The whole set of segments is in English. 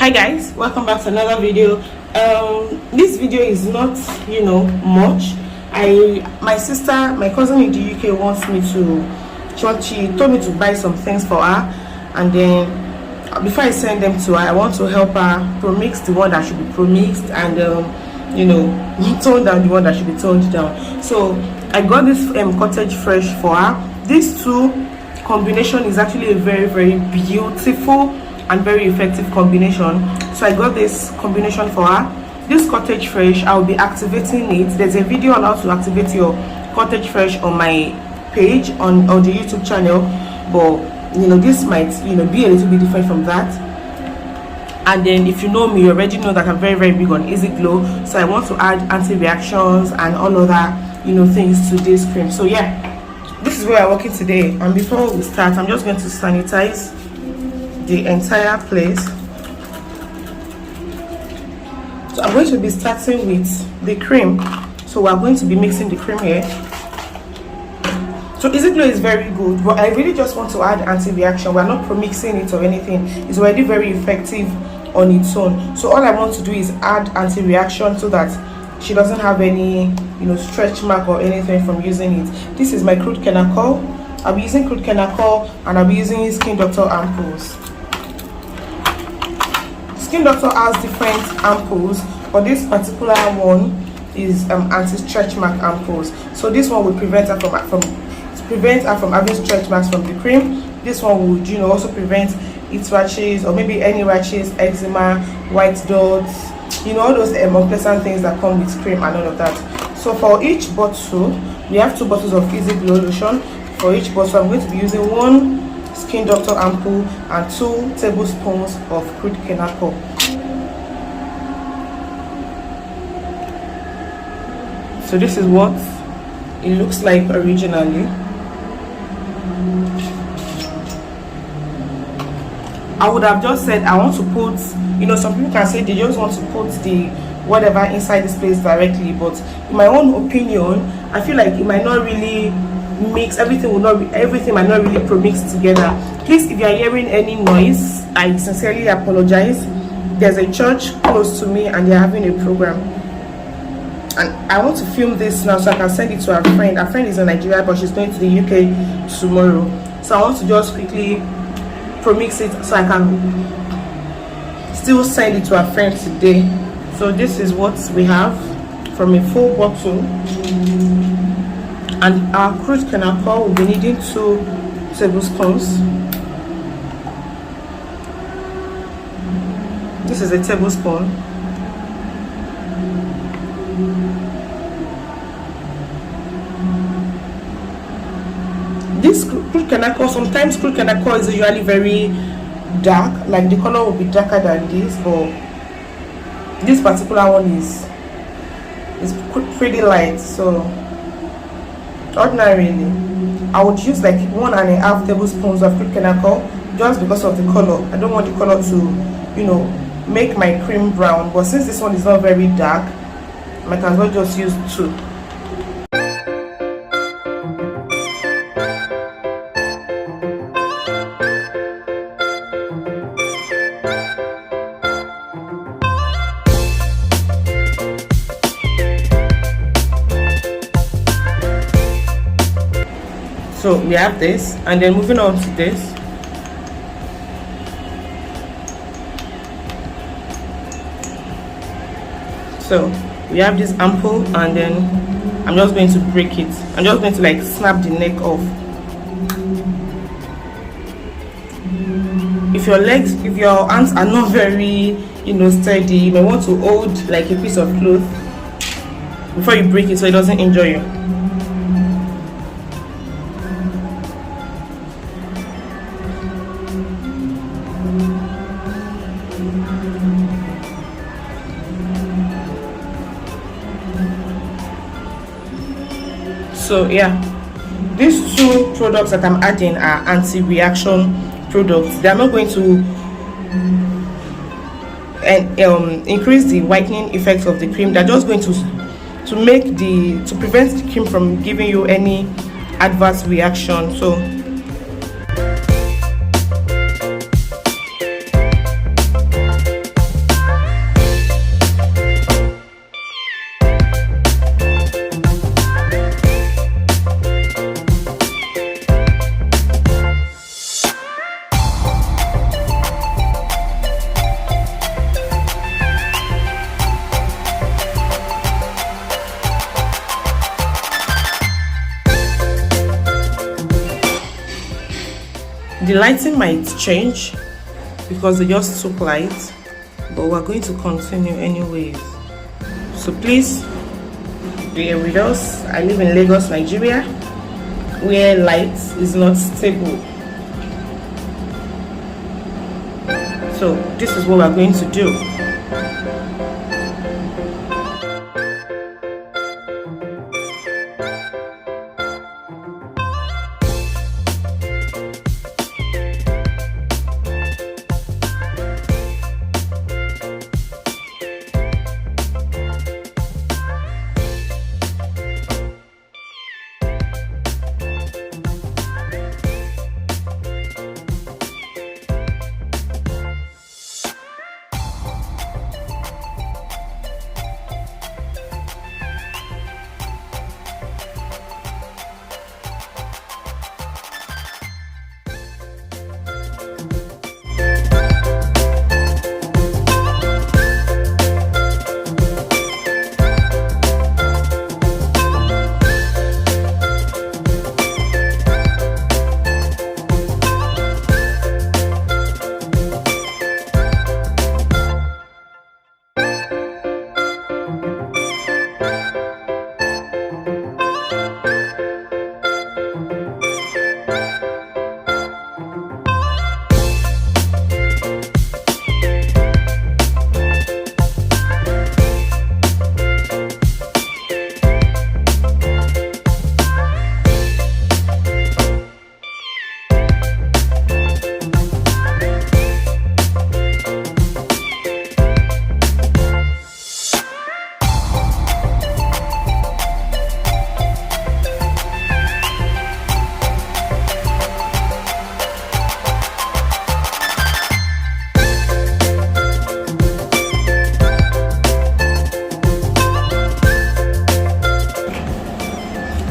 Hi guys, welcome back to another video. This video is not much. My cousin in the UK wants me to, she told me to buy some things for her, and then before I send them to her, I want to help her promix the one that should be promixed, and tone down the one that should be toned down. So I got this cottage fresh for her. These two combination is actually a very beautiful and very effective combination. So I got this combination for her. This cottage fresh, I'll be activating it. There's a video on how to activate your cottage fresh on my page on the YouTube channel, but this might be a little bit different from that. And then if you know me, you already know that I'm very big on easy glow, so I want to add anti-reactions and all other things to this cream. So yeah, this is where I'm working today. And before we start, I'm just going to sanitize the entire place. So I'm going to be starting with the cream. So we're going to be mixing the cream here. So easy glow is very good, but I really just want to add anti-reaction. We're not promixing it or anything. It's already very effective on its own. So all I want to do is add anti-reaction so that she doesn't have any stretch mark or anything from using it. This is my crude kenacol. I'll be using crude kenacol, and I'll be using Skin Doctor ampoules. Skin Doctor has different ampoules, but this particular one is anti-stretch mark ampoules. So this one will prevent her from having stretch marks from the cream. This one would also prevent its rashes, or maybe any rashes, eczema, white dots, all those unpleasant things that come with cream and all of that. So for each bottle, we have 2 bottles of easy glow lotion. For each bottle, I'm going to be using 1 Skin Doctor ampoule and 2 tablespoons of crude kenacol. So this is what it looks like originally. I would have just said I want to put, some people can say they just want to put the whatever inside this place directly, but in my own opinion, I feel like it might not really mix. Everything might not really promix together. Please, if you are hearing any noise, I sincerely apologize. There's a church close to me and they're having a program, and I want to film this now so I can send it to her friend. Her friend is in Nigeria, but she's going to the UK tomorrow, so I want to just quickly promix it so I can still send it to her friend today. So this is what we have from a full bottle, and our crude kenacol will be needing 2 tablespoons. This is a tablespoon. This crude kenacol, sometimes crude kenacol is usually very dark, like the color will be darker than this, but this particular one is pretty light. So ordinarily I would use like 1.5 tablespoons of crude kenacol, just because of the color. I don't want the color to make my cream brown, but since this one is not very dark, I might as well just use 2. So we have this, and then moving on to this. So we have this ampoule, and then I'm just going to break it. I'm just going to like snap the neck off. If your hands are not very steady, you may want to hold like a piece of cloth before you break it so it doesn't injure you. So yeah, these 2 products that I'm adding are anti-reaction products. They are not going to increase the whitening effect of the cream. They're just going to prevent the cream from giving you any adverse reaction. The lighting might change because they just took light, but we're going to continue anyways. So please bear with us. I live in Lagos, Nigeria, where light is not stable. So this is what we're going to do.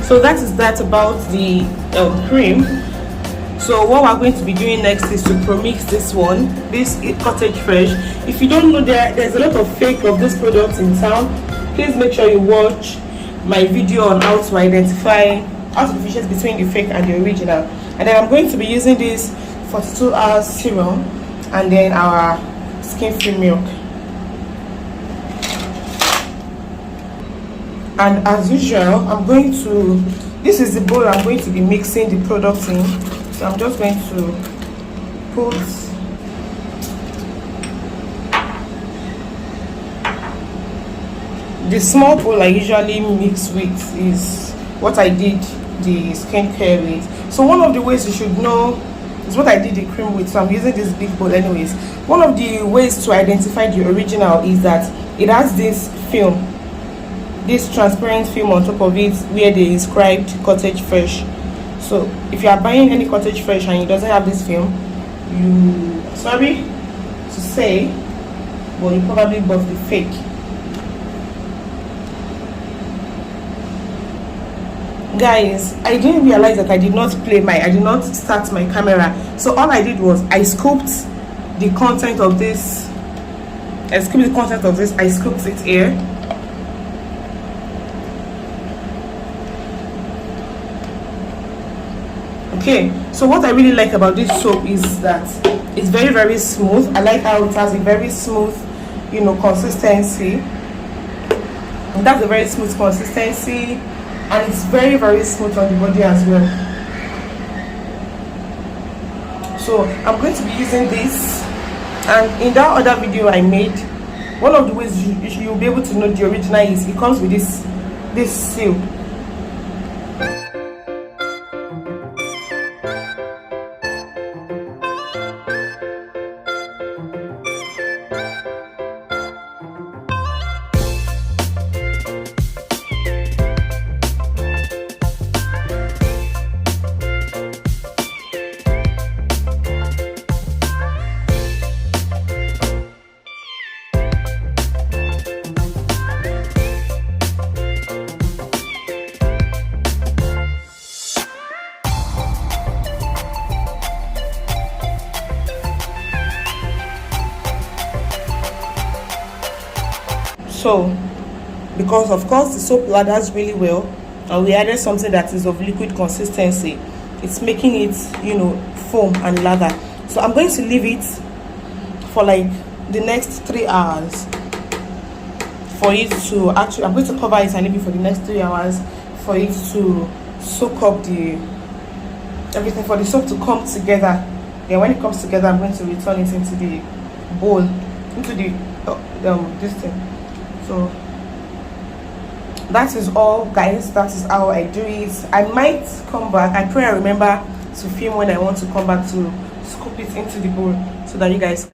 So that is that about the cream. So what we're going to be doing next is to promix this one, this cottage fresh. If you don't know, there's a lot of fake of this product in town. Please make sure you watch my video on how to identify, how to differentiate between the fake and the original. And then I'm going to be using this 42 hours serum and then our skin free milk. And as usual, this is the bowl I'm going to be mixing the product in. So I'm just going to put the small bowl I usually mix with is what I did the skincare with. So one of the ways you should know is what I did the cream with. So I'm using this big bowl anyways. One of the ways to identify the original is that it has this film, this transparent film on top of it where they inscribed cottage fresh. So if you are buying any cottage fresh and it doesn't have this film, sorry to say, but you probably bought the fake. Guys, I didn't realize that I did not start my camera. So all I did was I scooped the content of this. I scooped it here. Okay, so what I really like about this soap is that it's very, very smooth. I like how it has a very smooth, consistency. And that's a very smooth consistency, and it's very, very smooth on the body as well. So I'm going to be using this, and in that other video I made, one of the ways you'll be able to know the original is it comes with this seal. So because of course the soap lathers really well, and we added something that is of liquid consistency, it's making it foam and lather. So I'm going to leave it for like the next 3 hours for it to actually, I'm going to cover it and leave it for the next 3 hours for it to soak up everything, for the soap to come together. Then when it comes together, I'm going to return it into the bowl, into the this thing. So that is all, guys. That is how I do it. I might come back. I pray I remember to film when I want to come back to scoop it into the bowl so that you guys